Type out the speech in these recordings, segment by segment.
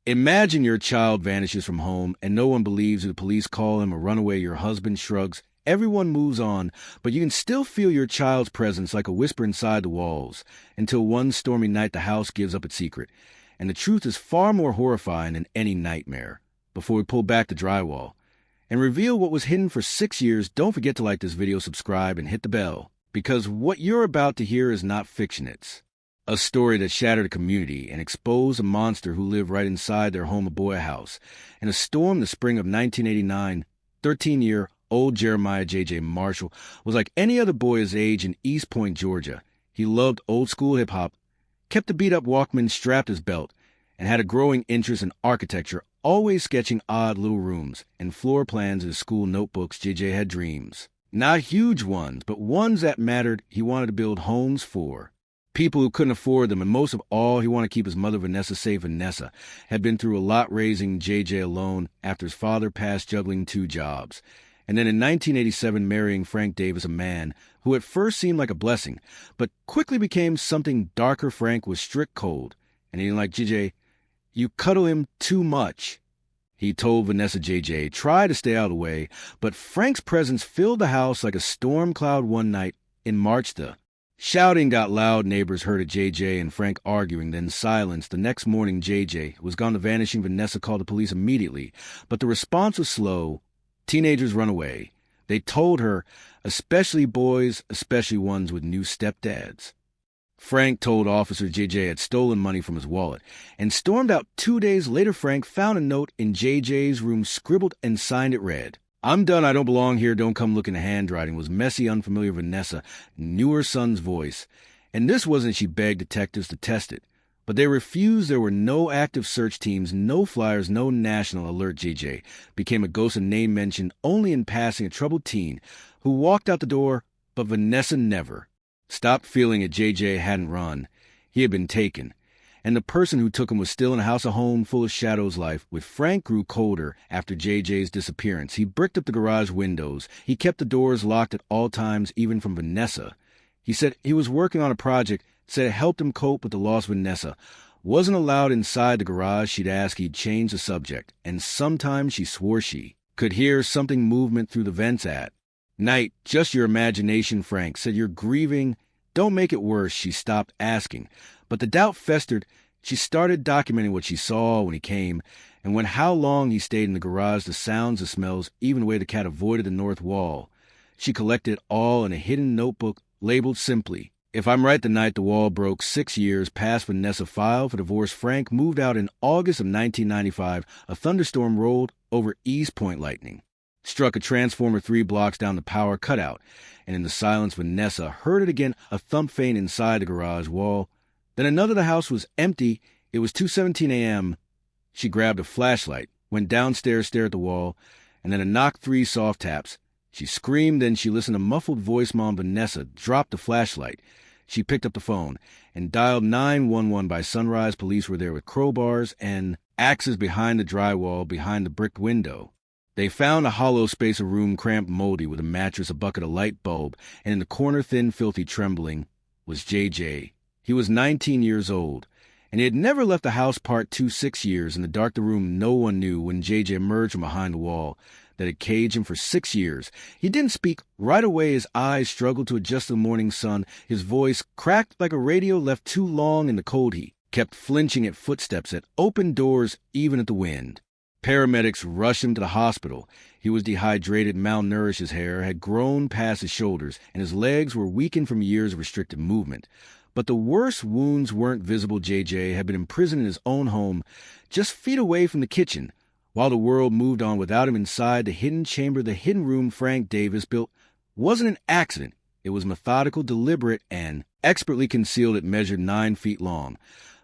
Imagine your child vanishes from home and no one believes you. The police call him a runaway. Your husband shrugs. Everyone moves on, but you can still feel your child's presence like a whisper inside the walls until one stormy night the house gives up its secret. And the truth is far more horrifying than any nightmare. Before we pull back the drywall and reveal what was hidden for 6 years, don't forget to like this video, subscribe, and hit the bell. Because what you're about to hear is not fiction. It's a story that shattered a community and exposed a monster who lived right inside their home aboard a house. In a storm the spring of 1989, 13-year-old Jeremiah J.J. Marshall was like any other boy his age in East Point, Georgia. He loved old-school hip-hop, kept a beat-up Walkman strapped to his belt, and had a growing interest in architecture, always sketching odd little rooms and floor plans in his school notebooks. J.J. had dreams. Not huge ones, but ones that mattered. He wanted to build homes for people who couldn't afford them, and most of all, he wanted to keep his mother Vanessa safe. Vanessa had been through a lot raising J.J. alone after his father passed juggling 2 jobs. And then in 1987 marrying Frank Davis, a man who at first seemed like a blessing, but quickly became something darker. Frank was strict, cold, and he didn't like J.J. You cuddle him too much, he told Vanessa. J.J. tried to stay out of the way, but Frank's presence filled the house like a storm cloud. One night in March, the shouting got loud. Neighbors heard J.J. and Frank arguing, then silence. The next morning, J.J. was gone to vanishing. Vanessa called the police immediately, but the response was slow. Teenagers run away. They told her, especially boys, especially ones with new stepdads. Frank told officers J.J. had stolen money from his wallet and stormed out. 2 days later, Frank found a note in J.J.'s room, scribbled and signed. It read, "I'm done. I don't belong here. Don't come looking." The handwriting was messy, unfamiliar. Vanessa knew her son's voice, and this wasn't. She begged detectives to test it, but they refused. There were no active search teams, no flyers, no national alert. J.J. became a ghost, a name mentioned only in passing, a troubled teen who walked out the door, but Vanessa never stopped feeling it. J.J. hadn't run. He had been taken. And the person who took him was still in a house, a home full of shadows. Life with Frank grew colder after J.J.'s disappearance. He bricked up the garage windows. He kept the doors locked at all times, even from Vanessa. He said he was working on a project, said it helped him cope with the loss of Vanessa. Wasn't allowed inside the garage. She'd ask, he'd change the subject. And sometimes she swore she could hear something movement through the vents at night. Just your imagination, Frank said. You're grieving. Don't make it worse. She stopped asking. But the doubt festered. She started documenting what she saw when he came, and how long he stayed in the garage, the sounds, the smells, even the way the cat avoided the north wall. She collected it all in a hidden notebook labeled simply, "If I'm right, the night the wall broke." 6 years passed. Vanessa filed for divorce. Frank moved out in August of 1995. A thunderstorm rolled over East Point. Lightning struck a transformer 3 blocks down. The power cut out, and in the silence Vanessa heard it again, a thump faint inside the garage wall. Then another. The house was empty. It was 2:17 a.m. She grabbed a flashlight, went downstairs, stared at the wall, and then a knock, 3 soft taps. She screamed, then she listened to a muffled voice. Mom. Vanessa dropped the flashlight. She picked up the phone and dialed 911. By sunrise, police were there with crowbars and axes behind the drywall, behind the brick window. They found a hollow space, a room cramped, moldy, with a mattress, a bucket, a light bulb, and in the corner, thin, filthy, trembling, was J.J. He was 19 years old, and he had never left the house. Part 2, 6 years. In the dark, the room, no one knew when J.J. emerged from behind the wall that had caged him for 6 years. He didn't speak. Right away, his eyes struggled to adjust to the morning sun. His voice cracked like a radio left too long in the cold. He kept flinching at footsteps, at open doors, even at the wind. Paramedics rushed him to the hospital. He was dehydrated, malnourished. His hair had grown past his shoulders, and his legs were weakened from years of restricted movement. But the worst wounds weren't visible. J.J. had been imprisoned in his own home, just feet away from the kitchen, while the world moved on without him inside. The hidden chamber, the hidden room Frank Davis built, wasn't an accident. It was methodical, deliberate, and expertly concealed. It measured 9 feet long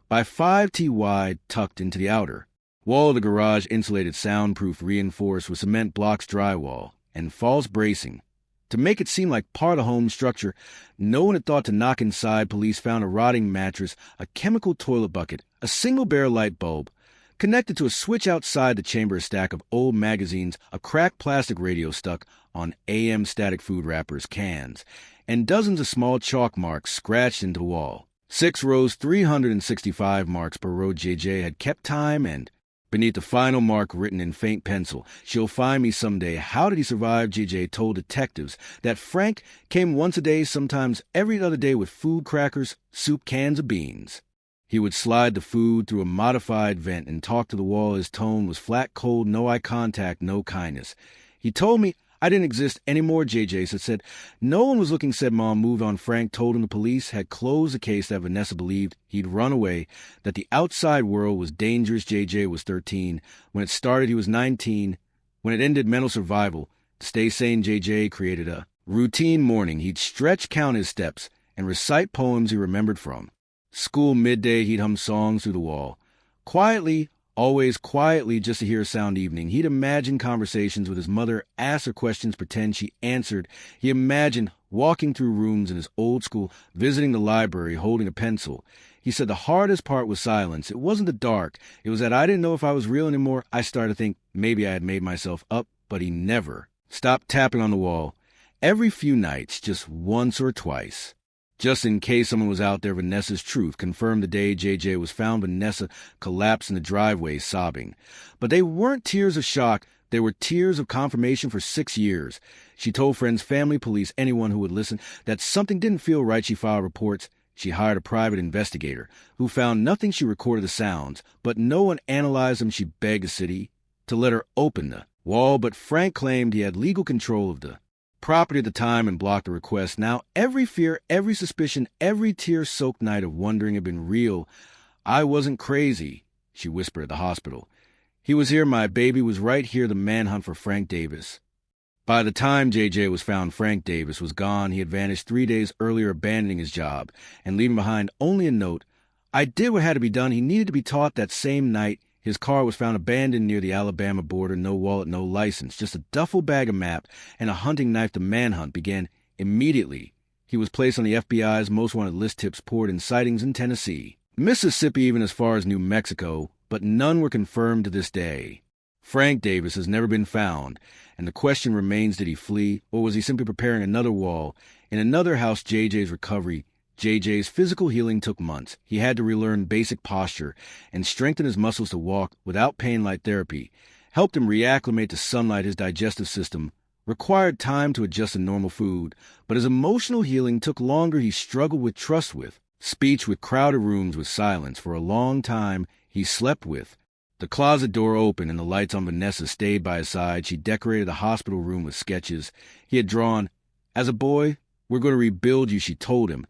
by 5 feet wide, tucked into the outer wall of the garage, insulated, soundproof, reinforced with cement blocks, drywall, and false bracing to make it seem like part of the home structure. No one had thought to knock inside. Police found a rotting mattress, a chemical toilet bucket, a single bare light bulb. Connected to a switch outside the chamber, a stack of old magazines, a cracked plastic radio stuck on AM static food wrappers, cans, and dozens of small chalk marks scratched into the wall. 6 rows, 365 marks per row. J.J. had kept time and Beneath the final mark written in faint pencil, "She'll find me someday. How did he survive?" JJ told detectives that Frank came once a day, sometimes every other day, with food, crackers, soup, cans of beans. He would slide the food through a modified vent and talk to the wall. His tone was flat, cold, no eye contact, no kindness. "He told me I didn't exist anymore," JJ said. "No one was looking," said Mom. Moved on. Frank told him the police had closed the case, that Vanessa believed he'd run away, that the outside world was dangerous. JJ was 13. When it started, he was 19. When it ended, mental survival. To stay sane, JJ created a routine morning. He'd stretch, count his steps, and recite poems he remembered from school. Midday, he'd hum songs through the wall. Quietly, always quietly, just to hear a sound. Evening, he'd imagine conversations with his mother, ask her questions, pretend she answered. He imagined walking through rooms in his old school, visiting the library, holding a pencil. He said the hardest part was silence. It wasn't the dark. It was that I didn't know if I was real anymore. I started to think maybe I had made myself up, but he never stopped tapping on the wall. Every few nights, just once or twice. Just in case someone was out there, Vanessa's truth confirmed the day JJ was found. Vanessa collapsed in the driveway, sobbing. But they weren't tears of shock. They were tears of confirmation. For 6 years, she told friends, family, police, anyone who would listen, that something didn't feel right. She filed reports. She hired a private investigator who found nothing. She recorded the sounds, but no one analyzed them. She begged the city to let her open the wall, but Frank claimed he had legal control of the property at the time and blocked the request. Now every fear, every suspicion, every tear-soaked night of wondering had been real. "I wasn't crazy," she whispered at the hospital. "He was here. My baby was right here." The manhunt for Frank Davis. By the time JJ was found, Frank Davis was gone. He had vanished 3 days earlier, abandoning his job and leaving behind only a note. "I did what had to be done." He needed to be taught. That same night, his car was found abandoned near the Alabama border. No wallet, no license, just a duffel bag, a map, and a hunting knife. The manhunt began immediately. He was placed on the FBI's most wanted list. Tips poured in, sightings in Tennessee, Mississippi, even as far as New Mexico, but none were confirmed to this day. Frank Davis has never been found, and the question remains, did he flee, or was he simply preparing another wall in another house? JJ's recovery. JJ's physical healing took months. He had to relearn basic posture and strengthen his muscles to walk without pain. Light therapy helped him reacclimate to sunlight. His digestive system required time to adjust to normal food, but his emotional healing took longer. He struggled with trust, with speech, with crowded rooms, with silence. For a long time, he slept with the closet door open and the lights on. Vanessa stayed by his side. She decorated the hospital room with sketches he had drawn. "As a boy, we're going to rebuild you," she told him.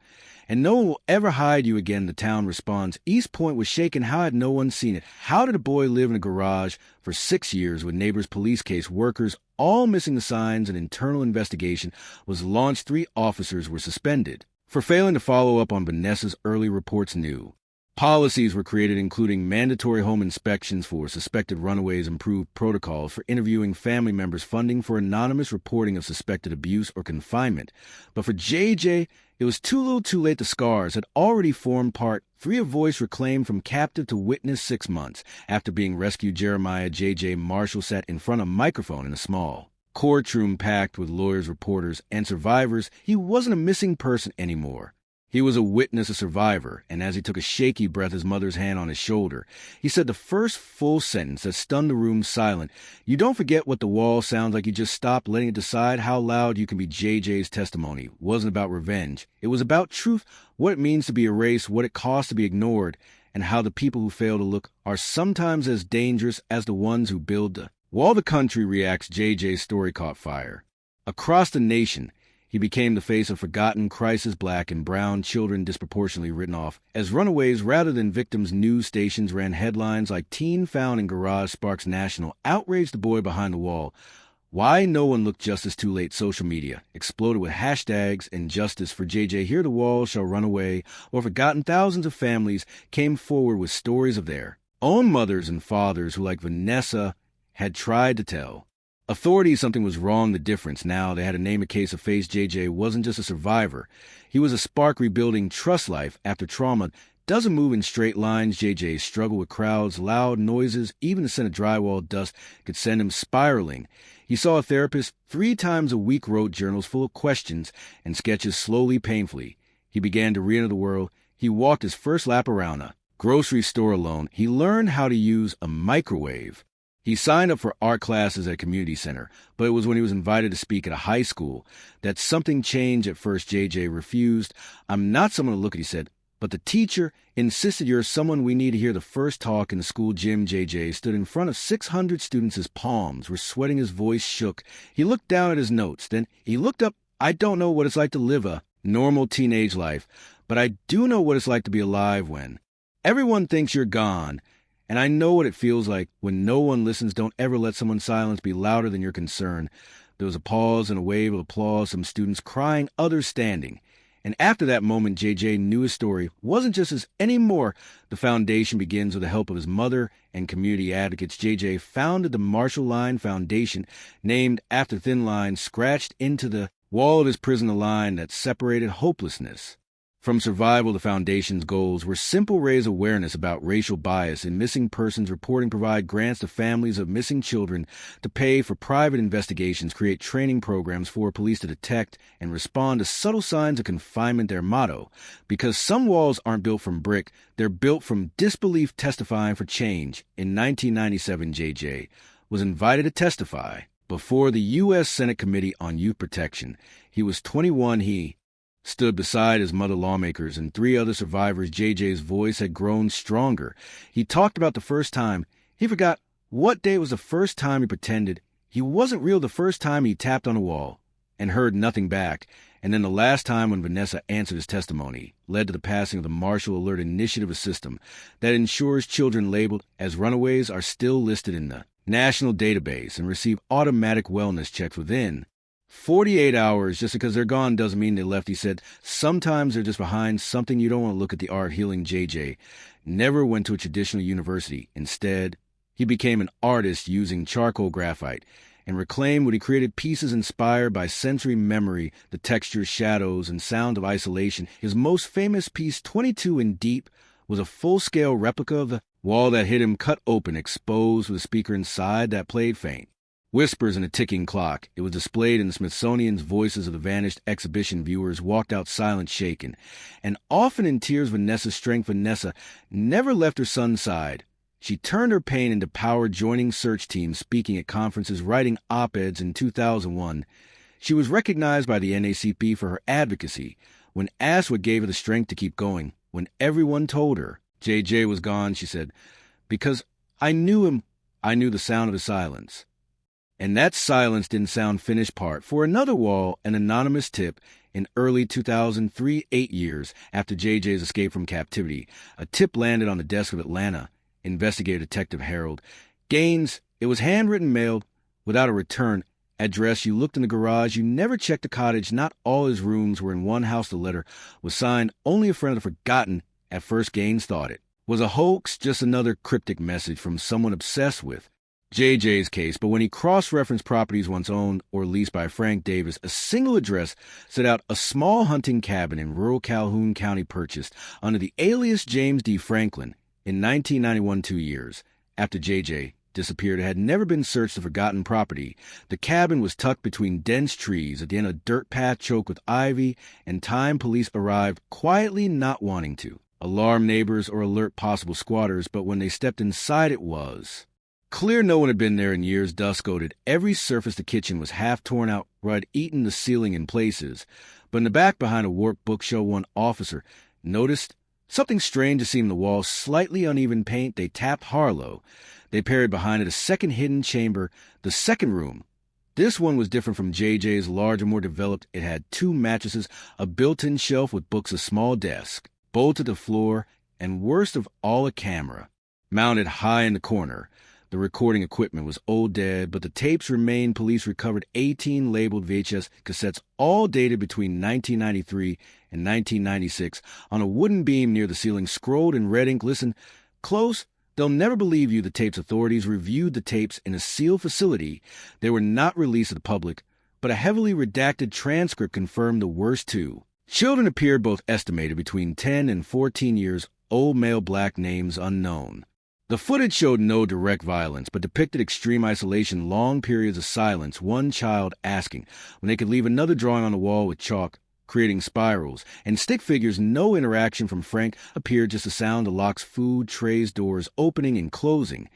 "And no one will ever hide you again." The town responds. East Point was shaken. How had no one seen it? How did a boy live in a garage for 6 years with neighbors? Police case, workers all missing the signs. An internal investigation was launched. 3 officers were suspended for failing to follow up on Vanessa's early reports. New policies were created, including mandatory home inspections for suspected runaways, improved protocols for interviewing family members, funding for anonymous reporting of suspected abuse or confinement. But for JJ, it was too little too late. The scars had already formed part. 3, a voice reclaimed from captive to witness. 6 months after being rescued, Jeremiah JJ Marshall sat in front of a microphone in a small courtroom packed with lawyers, reporters, and survivors. He wasn't a missing person anymore. He was a witness, a survivor, and as he took a shaky breath, his mother's hand on his shoulder, he said the first full sentence that stunned the room silent. "You don't forget what the wall sounds like. You just stop letting it decide how loud you can be." JJ's testimony wasn't about revenge. It was about truth, what it means to be erased, what it costs to be ignored, and how the people who fail to look are sometimes as dangerous as the ones who build the wall. The country reacts. JJ's story caught fire across the nation. He became the face of forgotten crisis. Black and brown children disproportionately written off as runaways rather than victims. News stations ran headlines like "Teen Found in Garage Sparks National Outrage the Boy Behind the Wall." Why no one looked justice too late. Social media exploded with hashtags and justice for JJ. Here the wall shall run away or forgotten. Thousands of families came forward with stories of their own mothers and fathers who, like Vanessa, had tried to tell authorities something was wrong. The difference now, they had to name a case, a face. JJ wasn't just a survivor. He was a spark rebuilding trust. Life after trauma doesn't move in straight lines. JJ struggled with crowds, loud noises, even the scent of drywall dust could send him spiraling. He saw a therapist 3 times a week, wrote journals full of questions and sketches slowly, painfully. He began to re-enter the world. He walked his first lap around a grocery store alone, he learned how to use a microwave. He signed up for art classes at a community center, but it was when he was invited to speak at a high school that something changed. At first, JJ refused. "I'm not someone to look at," he said, "but the teacher insisted you're someone we need to hear." The first talk in the school gym, JJ stood in front of 600 students. His palms were sweating, his voice shook. He looked down at his notes, then he looked up. "I don't know what it's like to live a normal teenage life, but I do know what it's like to be alive when everyone thinks you're gone. And I know what it feels like when no one listens. Don't ever let someone's silence be louder than your concern." There was a pause and a wave of applause, some students crying, others standing. And after that moment, JJ knew his story wasn't just his anymore. The foundation begins with the help of his mother and community advocates. JJ founded the Marshall Line Foundation, named after thin line scratched into the wall of his prison, a line that separated hopelessness from survival. The foundation's goals were simple: raise awareness about racial bias in missing persons reporting, provide grants to families of missing children to pay for private investigations, create training programs for police to detect and respond to subtle signs of confinement. Their motto: because some walls aren't built from brick, they're built from disbelief, testifying for change. In 1997, JJ was invited to testify before the U.S. Senate Committee on Youth Protection. He was 21. He stood beside his mother, lawmakers, and 3 other survivors. JJ's voice had grown stronger. He talked about the first time. He forgot what day was the first time he pretended he wasn't real, the first time he tapped on a wall and heard nothing back, and then the last time when Vanessa answered his testimony led to the passing of the Marshall Alert Initiative, a system that ensures children labeled as runaways are still listed in the national database and receive automatic wellness checks within 48 hours. Just because they're gone doesn't mean they left, he said. Sometimes they're just behind something you don't want to look at. The art healing. JJ never went to a traditional university. Instead, he became an artist using charcoal graphite and reclaimed what he created, pieces inspired by sensory memory, the textures, shadows, and sound of isolation. His most famous piece, 22 in Deep, was a full-scale replica of the wall that hid him, cut open, exposed with a speaker inside that played faint whispers and a ticking clock. It was displayed in the Smithsonian's. Voices of the vanished exhibition viewers walked out silent, shaken, and often in tears. Vanessa's strength. Vanessa never left her son's side. She turned her pain into power, joining search teams, speaking at conferences, writing op-eds. In 2001, she was recognized by the NAACP for her advocacy. When asked what gave her the strength to keep going, when everyone told her JJ was gone, she said, "Because I knew him. I knew the sound of his silence." And that silence didn't sound finished. Part for another wall, an anonymous tip in early 2003, 8 years after JJ's escape from captivity. A tip landed on the desk of Atlanta investigator Detective Harold Gaines. It was handwritten, mailed without a return address. You looked in the garage. You never checked the cottage. Not all his rooms were in one house. The letter was signed "Only a Friend of the Forgotten." At first, Gaines thought it was a hoax, just another cryptic message from someone obsessed with JJ's case. But when he cross-referenced properties once owned or leased by Frank Davis, a single address set out a small hunting cabin in rural Calhoun County purchased under the alias James D. Franklin in 1991, 2 years after JJ disappeared. It had never been searched. The forgotten property. The cabin was tucked between dense trees at the end of a dirt path choked with ivy, and time police arrived quietly, not wanting to alarm neighbors or alert possible squatters. But when they stepped inside, it was clear no one had been there in years. Dust coated every surface. The kitchen was half torn out, where I'd eaten the ceiling in places. But in the back, behind a warped bookshelf, one officer noticed something strange to see in the wall, slightly uneven paint. They tapped Harlow. They parried behind it a second hidden chamber, the second room. This one was different from JJ's, larger, more developed. It had 2 mattresses, a built-in shelf with books, a small desk bolted to the floor, and worst of all, a camera mounted high in the corner. The recording equipment was old, dead, but the tapes remained. Police recovered 18 labeled VHS cassettes, all dated between 1993 and 1996. On a wooden beam near the ceiling, scrolled in red ink, "Listen close. They'll never believe you." The tapes. Authorities reviewed the tapes in a sealed facility. They were not released to the public, but a heavily redacted transcript confirmed the worst too. Children appeared, both estimated between 10 and 14 years old, male, black, names unknown. The footage showed no direct violence, but depicted extreme isolation, long periods of silence, one child asking when they could leave, another drawing on the wall with chalk creating spirals, and stick figures. No interaction from Frank appeared, just the sound of locks, food, trays, doors opening and closing.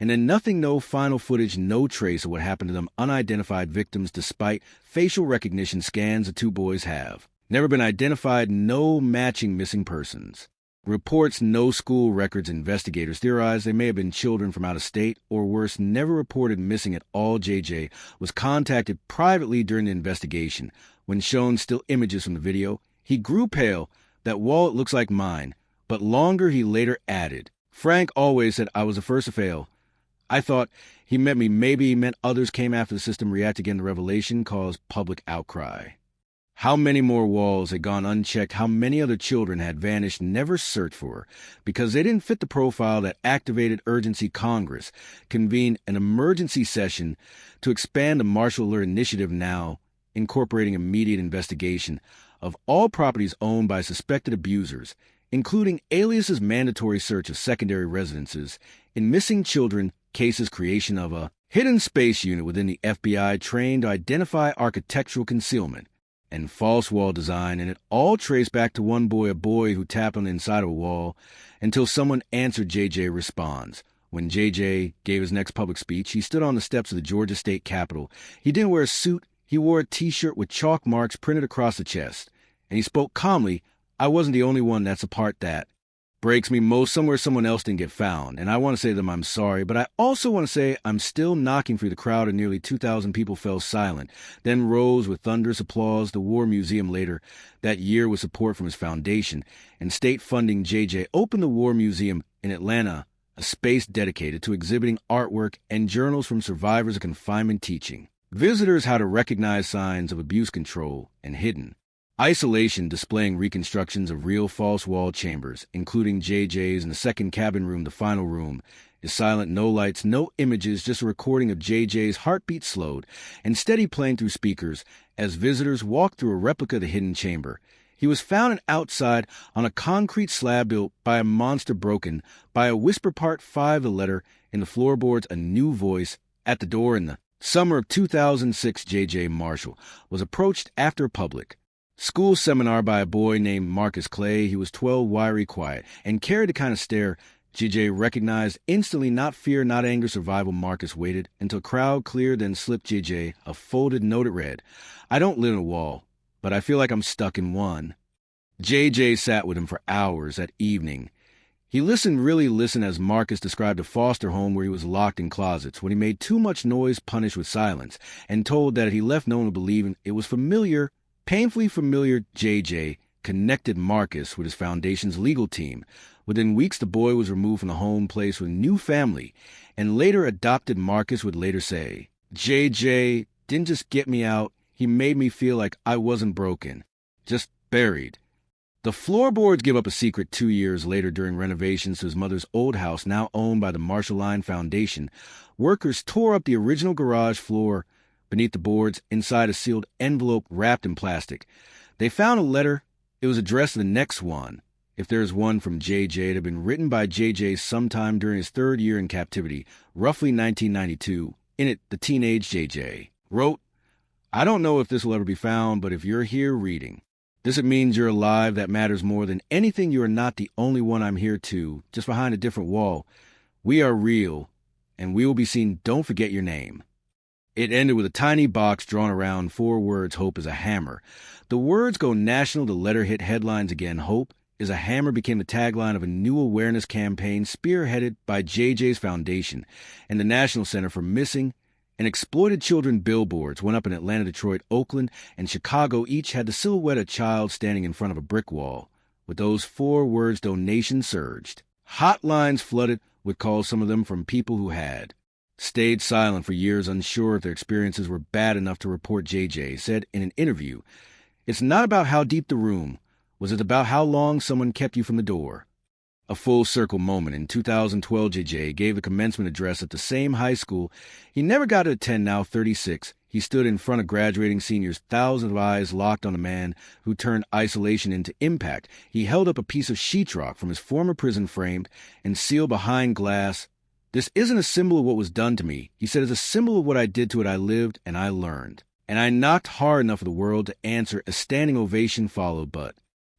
And then nothing, no final footage, no trace of what happened to them unidentified victims despite facial recognition scans the two boys have. Never been identified, no matching missing persons. Reports, no school records. Investigators theorize they may have been children from out of state, or worse, never reported missing at all. JJ was contacted privately during the investigation. When shown still images from the video, he grew pale. That wallet looks like mine, but longer, he later added. Frank always said I was the first to fail. I thought he meant me. Maybe he meant others came after the system. React again. The revelation caused public outcry. How many more walls had gone unchecked? How many other children had vanished, never searched for, because they didn't fit the profile that activated urgency? Congress convened an emergency session to expand the martial alert initiative, now incorporating immediate investigation of all properties owned by suspected abusers, including aliases, mandatory search of secondary residences in missing children cases, creation of a hidden space unit within the FBI trained to identify architectural concealment and false wall design, and it all traced back to one boy, a boy who tapped on the inside of a wall until someone answered. JJ responds. When JJ gave his next public speech, he stood on the steps of the Georgia State Capitol. He didn't wear a suit. He wore a T-shirt with chalk marks printed across the chest, and he spoke calmly. I wasn't the only one. That's a part that breaks me most. Somewhere someone else didn't get found, and I want to say to them I'm sorry, but I also want to say I'm still knocking through the crowd, and nearly 2,000 people fell silent, then rose with thunderous applause. The War Museum later that year, with support from his foundation and state funding, JJ opened the War Museum in Atlanta, a space dedicated to exhibiting artwork and journals from survivors of confinement, teaching visitors how to recognize signs of abuse, control, and hidden isolation, displaying reconstructions of real false wall chambers, including JJ's. In the second cabin room, the final room, is silent, no lights, no images, just a recording of JJ's heartbeat slowed and steady, playing through speakers as visitors walked through a replica of the hidden chamber. He was found outside on a concrete slab built by a monster, broken by a whisper. Part 5, the letter in the floorboards, a new voice at the door. In the summer of 2006, JJ Marshall was approached after a public school seminar by a boy named Marcus Clay. He was 12, wiry, quiet, and carried the kind of stare JJ recognized instantly. Not fear, not anger, survival. Marcus waited until crowd cleared, then slipped JJ a folded note. It read, I don't live in a wall, but I feel like I'm stuck in one. JJ sat with him for hours that evening. He listened, really listened, as Marcus described a foster home where he was locked in closets. When he made too much noise, punished with silence, and told that if he left, no one would believe him. It was familiar. Painfully familiar. JJ connected Marcus with his foundation's legal team. Within weeks, the boy was removed from the home, placed with a new family, and later adopted. Marcus would later say, JJ didn't just get me out, he made me feel like I wasn't broken, just buried. The floorboards give up a secret 2 years later during renovations to his mother's old house, now owned by the Marshall Line Foundation. Workers tore up the original garage floor. Beneath the boards, inside a sealed envelope wrapped in plastic, they found a letter. It was addressed to the next one, if there is one, from JJ. It had been written by JJ sometime during his 3rd year in captivity, roughly 1992. In it, the teenage JJ wrote, I don't know if this will ever be found, but if you're here reading, this it means you're alive. That matters more than anything. You are not the only one. I'm here too, just behind a different wall. We are real, and we will be seen. Don't forget your name. It ended with a tiny box drawn around 4 words, hope is a hammer. The words go national. The letter hit headlines again. Hope is a hammer became the tagline of a new awareness campaign spearheaded by JJ's foundation and the National Center for Missing and Exploited Children. Billboards went up in Atlanta, Detroit, Oakland, and Chicago. Each had the silhouette of a child standing in front of a brick wall. With those 4 words, donations surged. Hotlines flooded with calls, some of them from people who had stayed silent for years, unsure if their experiences were bad enough to report. JJ said in an interview, it's not about how deep the room was, it about how long someone kept you from the door. A full circle moment. In 2012, JJ gave a commencement address at the same high school he never got to attend, now 36. He stood in front of graduating seniors, thousands of eyes locked on a man who turned isolation into impact. He held up a piece of sheetrock from his former prison, framed and sealed behind glass. This isn't a symbol of what was done to me, he said. It's a symbol of what I did to it. I lived and I learned. And I knocked hard enough for the world to answer. A standing ovation followed, but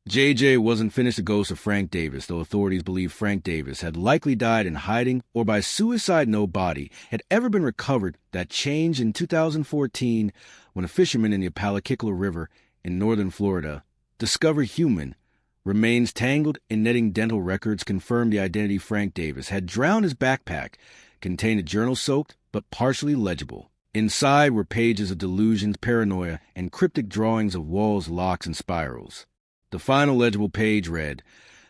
JJ wasn't finished. The ghost of Frank Davis, though authorities believe Frank Davis had likely died in hiding or by suicide. No body had ever been recovered. That changed in 2014 when a fisherman in the Apalachicola River in northern Florida discovered human remains tangled in netting. Dental records confirmed the identity. Frank Davis had drowned. His backpack contained a journal soaked but partially legible. Inside were pages of delusions, paranoia, and cryptic drawings of walls, locks, and spirals. The final legible page read,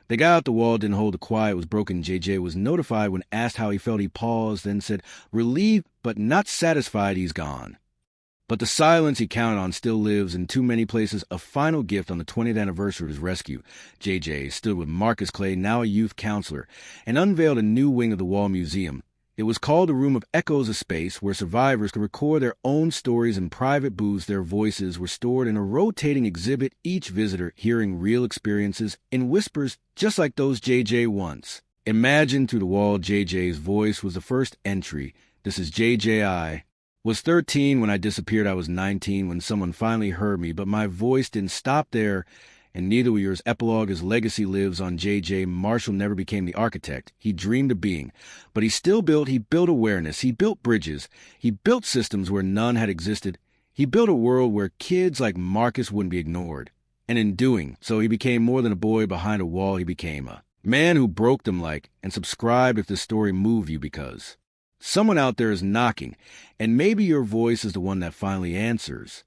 "The guy out the wall didn't hold the quiet, was broken." JJ was notified when asked how he felt. He paused, then said, "Relieved, but not satisfied. He's gone." But the silence he counted on still lives in too many places. A final gift on the 20th anniversary of his rescue. JJ stood with Marcus Clay, now a youth counselor, and unveiled a new wing of the Wall Museum. It was called a Room of Echoes, a space where survivors could record their own stories in private booths. Their voices were stored in a rotating exhibit, each visitor hearing real experiences in whispers just like those JJ once imagined. Through the wall, JJ's voice was the first entry. "This is JJ. I was 13 when I disappeared. I was 19 when someone finally heard me, but my voice didn't stop there. And neither will yours." Epilogue. His legacy lives on. JJ Marshall never became the architect he dreamed of being, but he still built. He built awareness. He built bridges. He built systems where none had existed. He built a world where kids like Marcus wouldn't be ignored. And in doing so, he became more than a boy behind a wall. He became a man who broke them. Like and subscribe if this story moved you, because someone out there is knocking, and maybe your voice is the one that finally answers.